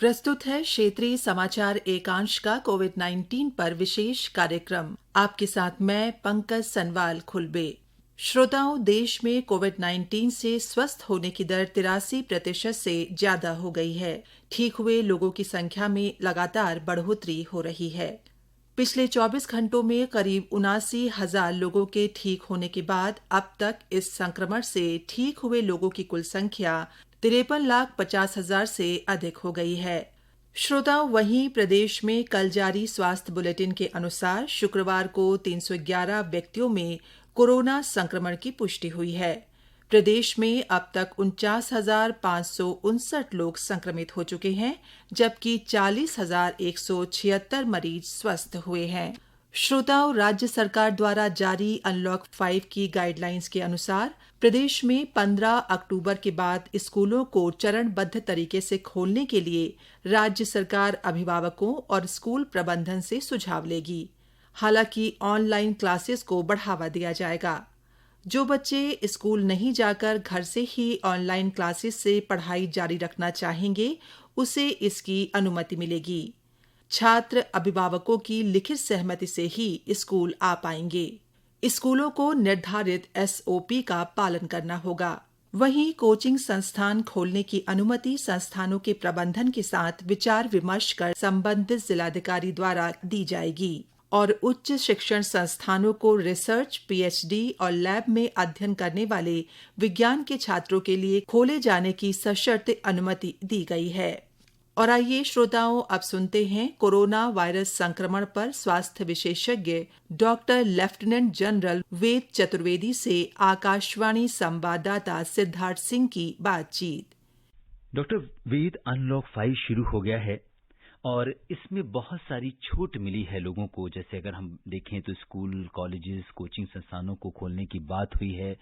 प्रस्तुत है क्षेत्रीय समाचार एकांश का कोविड-19 पर विशेष कार्यक्रम। आपके साथ मैं पंकज सनवाल खुलबे। श्रोताओं, देश में कोविड-19 से स्वस्थ होने की दर 83% से ज्यादा हो गई है। ठीक हुए लोगों की संख्या में लगातार बढ़ोतरी हो रही है। पिछले 24 घंटों में करीब 79,000 लोगों के ठीक होने के बाद अब तक इस संक्रमण से ठीक हुए लोगों की कुल संख्या 53,50,000 से अधिक हो गई है। श्रोताओं, वहीं प्रदेश में कल जारी स्वास्थ्य बुलेटिन के अनुसार शुक्रवार को 311 व्यक्तियों में कोरोना संक्रमण की पुष्टि हुई है। प्रदेश में अब तक 49,559 लोग संक्रमित हो चुके हैं, जबकि 40,176 मरीज स्वस्थ हुए हैं। श्रोताओं, राज्य सरकार द्वारा जारी अनलॉक 5 की गाइडलाइंस के अनुसार प्रदेश में 15 अक्टूबर के बाद स्कूलों को चरणबद्ध तरीके से खोलने के लिए राज्य सरकार अभिभावकों और स्कूल प्रबंधन से सुझाव लेगी। हालांकि ऑनलाइन क्लासेस को बढ़ावा दिया जाएगा। जो बच्चे स्कूल नहीं जाकर घर से ही ऑनलाइन क्लासेस से पढ़ाई जारी रखना चाहेंगे, उसे इसकी अनुमति मिलेगी। छात्र अभिभावकों की लिखित सहमति से ही स्कूल आ पाएंगे। स्कूलों को निर्धारित SOP का पालन करना होगा। वहीं कोचिंग संस्थान खोलने की अनुमति संस्थानों के प्रबंधन के साथ विचार विमर्श कर संबंधित जिलाधिकारी द्वारा दी जाएगी और उच्च शिक्षण संस्थानों को रिसर्च, PhD और लैब में अध्ययन करने वाले विज्ञान के छात्रों के लिए खोले जाने की सशर्त अनुमति दी गई है। और आइए श्रोताओं, अब सुनते हैं कोरोना वायरस संक्रमण पर स्वास्थ्य विशेषज्ञ doctor lieutenant general Ved Chaturvedi से आकाशवाणी संवाददाता सिद्धार्थ सिंह की बातचीत। डॉक्टर वेद, अनलॉक 5 शुरू हो गया है और इसमें बहुत सारी छूट मिली है लोगों को। जैसे अगर हम देखें तो स्कूल, कॉलेजेस, कोचिंग संस्थानों को खोलने की बात हुई है।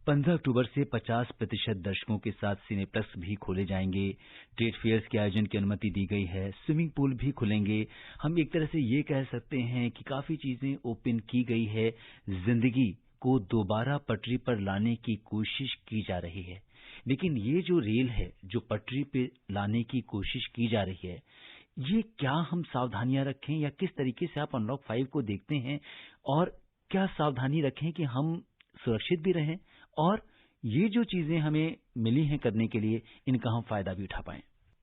15 अक्टूबर से 50% दर्शकों के साथ सिनेप्लेक्स भी खोले जाएंगे। ट्रेड फेयर्स के आयोजन की अनुमति दी गई है। स्विमिंग पूल भी खुलेंगे। हम एक तरह से ये कह सकते हैं कि काफ़ी चीज़ें ओपन की गई है। जिंदगी को दोबारा पटरी पर लाने की कोशिश की जा रही है। लेकिन ये जो रेल है, जो पटरी पे लाने की कोशिश की जा रही है, ये क्या हम सावधानियां रखें या किस तरीके से आप अनलॉक 5 को देखते हैं और क्या सावधानी रखें कि हम सुरक्षित भी रहें और ये जो चीजें हमें मिली हैं करने के लिए, इनका हम फायदा भी उठा पाएं?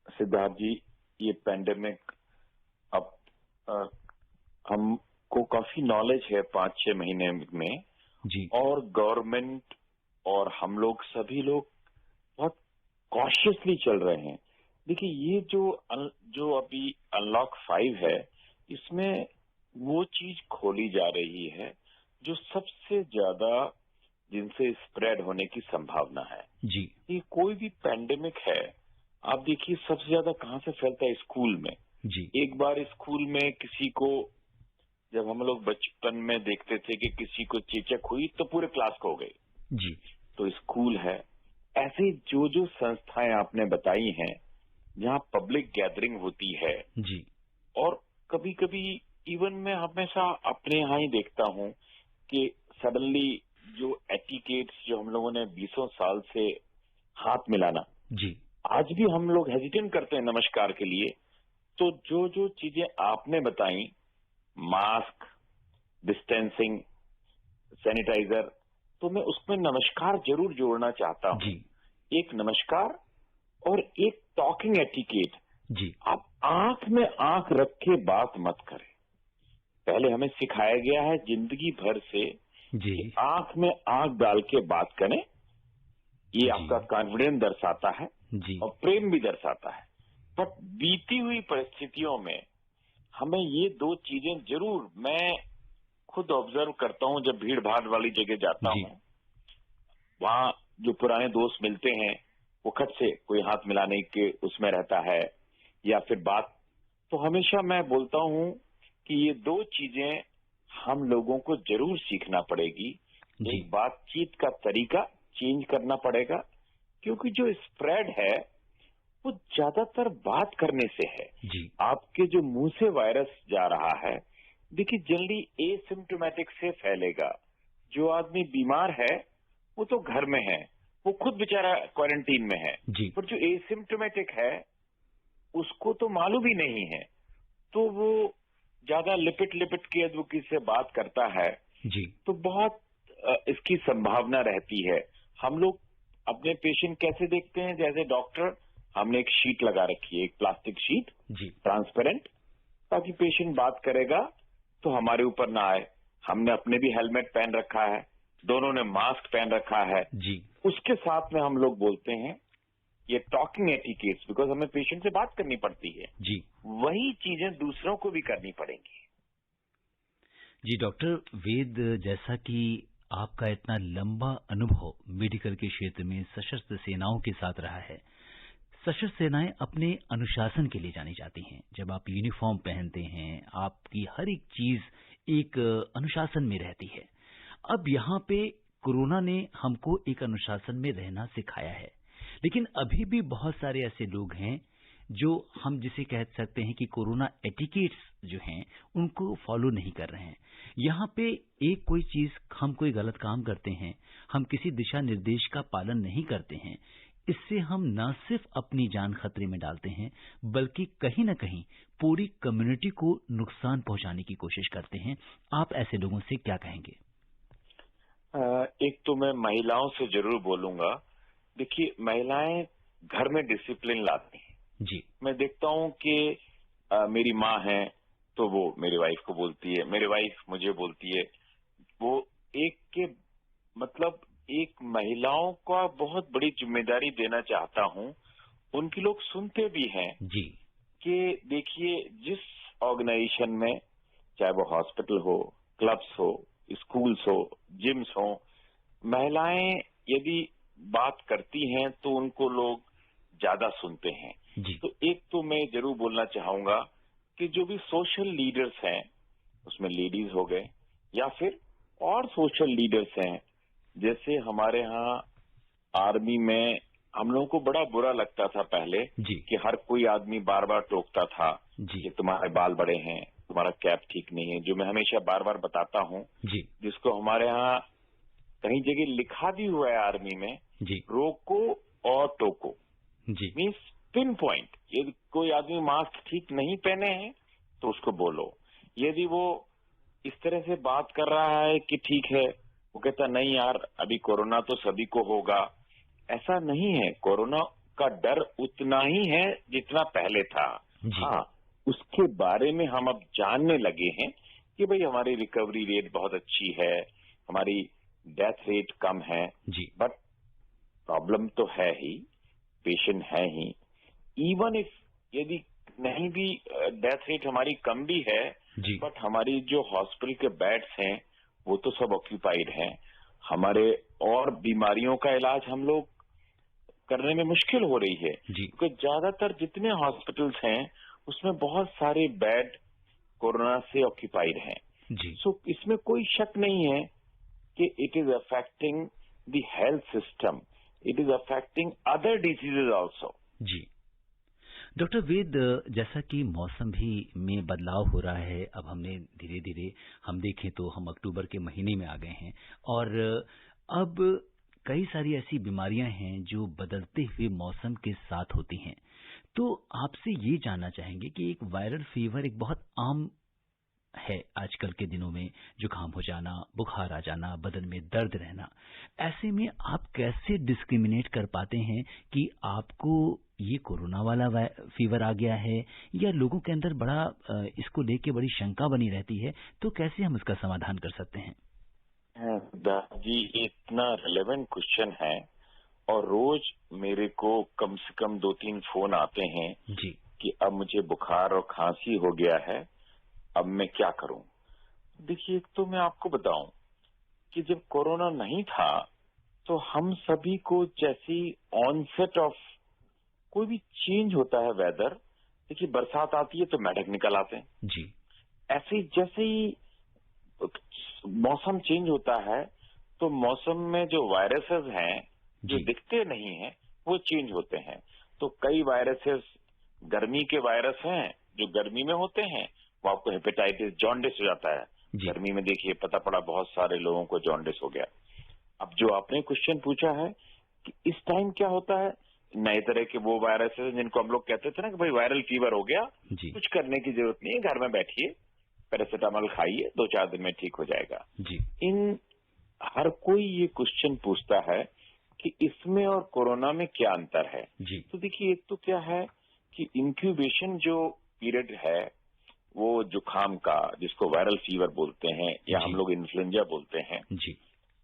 सिद्धार्थ जी, ये पेंडेमिक अब हमको काफी नॉलेज है 5-6 महीने में जी। और गवर्नमेंट और हम लोग सभी लोग बहुत कॉशियसली चल रहे हैं। देखिए, ये जो अभी अनलॉक 5 है, इसमें वो चीज खोली जा रही है जो सबसे ज्यादा जिनसे स्प्रेड होने की संभावना है। जी। ये कोई भी पैंडेमिक है, आप देखिए सबसे ज्यादा कहाँ से फैलता है? स्कूल में। जी। एक बार स्कूल में किसी को, जब हम लोग बचपन में देखते थे कि किसी को चेचक हुई तो पूरे क्लास को हो गई। जी। तो स्कूल है। ऐसे जो संस्थाएं आपने बताई हैं जहाँ पब्लिक गैदरिंग होती है। जी। और कभी कभी इवन मैं हमेशा अपने यहाँ ही देखता हूँ कि सडनली जो एटिकेट्स जो हम लोगों ने 20 साल से हाथ मिलाना, जी, आज भी हम लोग हेजिटेट करते हैं नमस्कार के लिए। तो जो चीजें आपने बताई, मास्क, डिस्टेंसिंग, सैनिटाइजर, तो मैं उसमें नमस्कार जरूर जोड़ना चाहता हूँ। एक नमस्कार और एक टॉकिंग एटिकेट। जी। आप आंख में आंख रख के बात मत करें। पहले हमें सिखाया गया है जिंदगी भर से जी, कि आंख में आंख डाल के बात करें। ये आपका कॉन्फिडेंस दर्शाता है जी, और प्रेम भी दर्शाता है। बट बीती हुई परिस्थितियों में हमें ये दो चीजें जरूर, मैं खुद ऑब्जर्व करता हूं जब भीड़ भाड़ वाली जगह जाता हूं, वहां जो पुराने दोस्त मिलते हैं वो खट से कोई हाथ मिलाने के उसमें रहता है या फिर बात। तो हमेशा मैं बोलता हूं कि ये दो चीजें हम लोगों को जरूर सीखना पड़ेगी। एक, बातचीत का तरीका चेंज करना पड़ेगा, क्योंकि जो स्प्रेड है वो ज्यादातर बात करने से है। जी। आपके जो मुंह से वायरस जा रहा है, देखिए जनरली एसिम्प्टोमेटिक से फैलेगा। जो आदमी बीमार है वो तो घर में है, वो खुद बेचारा क्वारंटीन में है। जी। पर जो एसिम्प्टोमेटिक है उसको तो मालूम ही नहीं है, तो वो ज्यादा लिपिट लिपिट के एडवोकेट से बात करता है जी। तो बहुत इसकी संभावना रहती है। हम लोग अपने पेशेंट कैसे देखते हैं, जैसे डॉक्टर हमने एक शीट लगा रखी है, एक प्लास्टिक शीट जी। ट्रांसपेरेंट, ताकि पेशेंट बात करेगा तो हमारे ऊपर ना आए। हमने अपने भी हेलमेट पहन रखा है, दोनों ने मास्क पहन रखा है जी। उसके साथ में हम लोग बोलते हैं ये टॉकिंग एटिकेट्स, बिकॉज हमें पेशेंट से बात करनी पड़ती है जी। वही चीजें दूसरों को भी करनी पड़ेंगी। जी डॉक्टर वेद, जैसा कि आपका इतना लंबा अनुभव मेडिकल के क्षेत्र में सशस्त्र सेनाओं के साथ रहा है, सशस्त्र सेनाएं अपने अनुशासन के लिए जानी जाती हैं। जब आप यूनिफॉर्म पहनते हैं, आपकी हर एक चीज एक अनुशासन में रहती है। अब यहाँ पे कोरोना ने हमको एक अनुशासन में रहना सिखाया है, लेकिन अभी भी बहुत सारे ऐसे लोग हैं जो हम जिसे कह सकते हैं कि कोरोना एटिकेट्स जो हैं उनको फॉलो नहीं कर रहे हैं। यहाँ पे एक कोई चीज, हम कोई गलत काम करते हैं, हम किसी दिशा निर्देश का पालन नहीं करते हैं, इससे हम न सिर्फ अपनी जान खतरे में डालते हैं बल्कि कहीं न कहीं पूरी कम्युनिटी को नुकसान पहुंचाने की कोशिश करते हैं। आप ऐसे लोगों से क्या कहेंगे? एक तो मैं महिलाओं से जरूर बोलूंगा, देखिए महिलाएं घर में डिसिप्लिन लाती हैं जी। मैं देखता हूं कि मेरी माँ है तो वो मेरी वाइफ को बोलती है, मेरी वाइफ मुझे बोलती है। वो एक के मतलब एक महिलाओं का बहुत बड़ी जिम्मेदारी देना चाहता हूं, उनकी लोग सुनते भी हैं जी। कि देखिए जिस ऑर्गेनाइजेशन में, चाहे वो हॉस्पिटल हो, क्लब्स हो, स्कूल्स हो, जिम्स हो, महिलाएं यदि बात करती हैं तो उनको लोग ज्यादा सुनते हैं। जी। तो एक तो मैं जरूर बोलना चाहूंगा कि जो भी सोशल लीडर्स हैं, उसमें लेडीज हो गए या फिर और सोशल लीडर्स हैं, जैसे हमारे यहाँ आर्मी में हम लोगों को बड़ा बुरा लगता था पहले जी। कि हर कोई आदमी बार बार टोकता था जी। कि तुम्हारे बाल बड़े हैं, तुम्हारा कैप ठीक नहीं है, जो मैं हमेशा बार बार बताता हूँ, जी। जिसको हमारे यहाँ कहीं जगह लिखा भी हुआ है आर्मी में, जी। रोको और टोको, जी। Means pin point. यदि कोई आदमी मास्क ठीक नहीं पहने हैं तो उसको बोलो। यदि वो इस तरह से बात कर रहा है कि ठीक है, वो कहता नहीं यार अभी कोरोना तो सभी को होगा, ऐसा नहीं है। कोरोना का डर उतना ही है जितना पहले था। हाँ, उसके बारे में हम अब जानने लगे हैं कि भाई हमारी रिकवरी रेट बहुत अच्छी है, हमारी डेथ रेट कम है जी। बट प्रॉब्लम तो है ही, पेशेंट है ही। इवन इफ यदि नहीं भी डेथ रेट हमारी कम भी है जी। बट हमारी जो हॉस्पिटल के बेड्स हैं वो तो सब ऑक्यूपाइड हैं। हमारे और बीमारियों का इलाज हम लोग करने में मुश्किल हो रही है क्योंकि ज्यादातर जितने हॉस्पिटल्स हैं उसमें बहुत सारे बेड कोरोना से ऑक्यूपाइड हैं। सो इसमें कोई शक नहीं है कि it is affecting the health system, it is affecting other diseases also. जी डॉक्टर वेद, जैसा कि मौसम भी में बदलाव हो रहा है, अब हमने धीरे धीरे हम देखें तो हम अक्टूबर के महीने में आ गए हैं और अब कई सारी ऐसी बीमारियां हैं जो बदलते हुए मौसम के साथ होती हैं। तो आपसे ये जानना चाहेंगे कि एक वायरल फीवर एक बहुत आम है आजकल के दिनों में, जुकाम हो जाना, बुखार आ जाना, बदन में दर्द रहना, ऐसे में आप कैसे डिस्क्रिमिनेट कर पाते हैं कि आपको ये कोरोना वाला फीवर आ गया है या लोगों के अंदर बड़ा इसको लेके बड़ी शंका बनी रहती है, तो कैसे हम इसका समाधान कर सकते हैं? जी, इतना रिलेवेंट क्वेश्चन है और रोज मेरे को कम से कम 2-3 फोन आते हैं जी कि अब मुझे बुखार और खांसी हो गया है, अब मैं क्या करूं। देखिए, एक तो मैं आपको बताऊं कि जब कोरोना नहीं था तो हम सभी को जैसी ऑनसेट ऑफ कोई भी चेंज होता है वेदर, देखिए बरसात आती है तो मेढक निकल आते हैं जी, ऐसे ही जैसे ही मौसम चेंज होता है तो मौसम में जो वायरसेस हैं जो दिखते नहीं हैं वो चेंज होते हैं। तो कई वायरसेस गर्मी के वायरस हैं जो गर्मी में होते हैं, वो आपको हेपेटाइटिस, जॉन्डिस हो जाता है। गर्मी में देखिए पता पड़ा बहुत सारे लोगों को जॉन्डिस हो गया। अब जो आपने क्वेश्चन पूछा है कि इस टाइम क्या होता है, नए तरह के वो वायरस है जिनको हम लोग कहते थे ना कि भाई वायरल फीवर हो गया, जी कुछ करने की जरूरत नहीं है, घर में बैठिए, पैरासिटामोल खाइए, 2-4 दिन में ठीक हो जाएगा। जी इन हर कोई ये क्वेश्चन पूछता है कि इसमें और कोरोना में क्या अंतर है। जी तो देखिए, एक तो क्या है कि इंक्यूबेशन जो पीरियड है वो जुकाम का, जिसको वायरल फीवर बोलते हैं या जी। हम लोग इन्फ्लुएंजा बोलते हैं, जी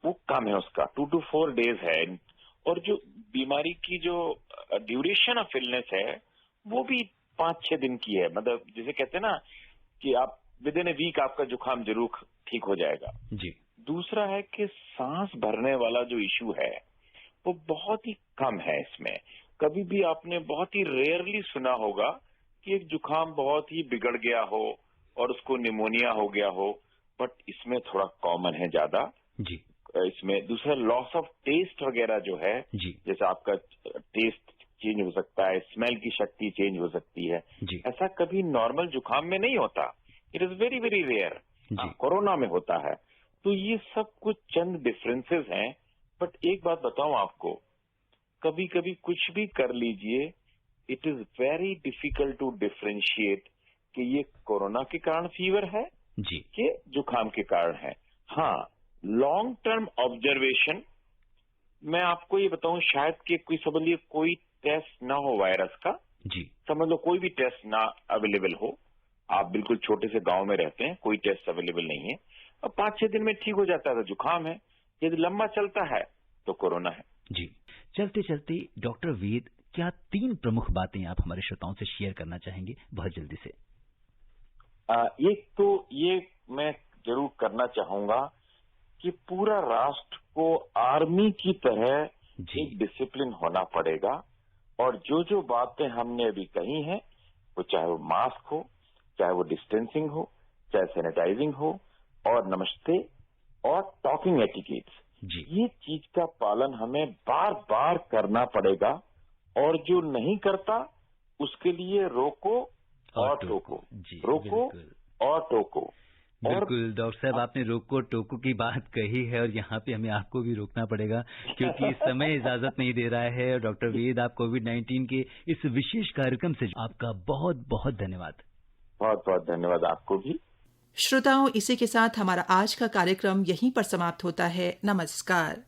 वो कम है, उसका 2 to 4 डेज है। और जो बीमारी की जो ड्यूरेशन ऑफ इलनेस है वो भी 5-6 दिन की है। मतलब जिसे कहते हैं ना कि आप विद इन ए वीक आपका जुकाम जरूर ठीक हो जाएगा। जी दूसरा है कि सांस भरने वाला जो इश्यू है वो बहुत ही कम है इसमें। कभी भी आपने बहुत ही रेयरली सुना होगा कि एक जुकाम बहुत ही बिगड़ गया हो और उसको निमोनिया हो गया हो, बट इसमें थोड़ा कॉमन है ज्यादा। जी इसमें दूसरा लॉस ऑफ टेस्ट वगैरह जो है, जी जैसे आपका टेस्ट चेंज हो सकता है, स्मेल की शक्ति चेंज हो सकती है, जी ऐसा कभी नॉर्मल जुकाम में नहीं होता। It is very very rare. जी कोरोना में होता है। तो ये सब कुछ चंद डिफरेंसेस हैं। बट एक बात बताऊं आपको, कभी कभी कुछ भी कर लीजिए, it is very difficult to differentiate कि ये कोरोना के कारण फीवर है जी कि जुकाम के कारण है। हाँ, लॉन्ग टर्म ऑब्जर्वेशन, मैं आपको ये बताऊं, शायद कि कोई समझ लीजिए कोई टेस्ट ना हो वायरस का, जी समझ लो कोई भी टेस्ट ना अवेलेबल हो, आप बिल्कुल छोटे से गांव में रहते हैं, कोई टेस्ट अवेलेबल नहीं है, अब 5-6 दिन में ठीक हो जाता है तो जुकाम है, यदि लंबा चलता है तो कोरोना है। जी। चलते चलते डॉक्टर वेद, क्या 3 प्रमुख बातें आप हमारे श्रोताओं से शेयर करना चाहेंगे बहुत जल्दी से? एक तो ये मैं जरूर करना चाहूंगा कि पूरा राष्ट्र को आर्मी की तरह जी एक डिसिप्लिन होना पड़ेगा। और जो जो बातें हमने अभी कही हैं, वो चाहे वो मास्क हो, चाहे वो डिस्टेंसिंग हो, चाहे सैनिटाइजिंग हो, और नमस्ते और टॉकिंग एटिकेट्स, जी ये चीज का पालन हमें बार बार करना पड़ेगा। और जो नहीं करता उसके लिए रोको और टोको, जी रोको बिल्कुल और टोको। बिल्कुल। डॉक्टर साहब, आपने रोको टोको की बात कही है और यहाँ पे हमें आपको भी रोकना पड़ेगा क्योंकि समय इजाजत नहीं दे रहा है। डॉक्टर वेद, आप कोविड-19 के इस विशेष कार्यक्रम से आपका बहुत बहुत धन्यवाद। बहुत बहुत धन्यवाद आपको भी। श्रोताओं, इसी के साथ हमारा आज का कार्यक्रम यहीं पर समाप्त होता है। नमस्कार।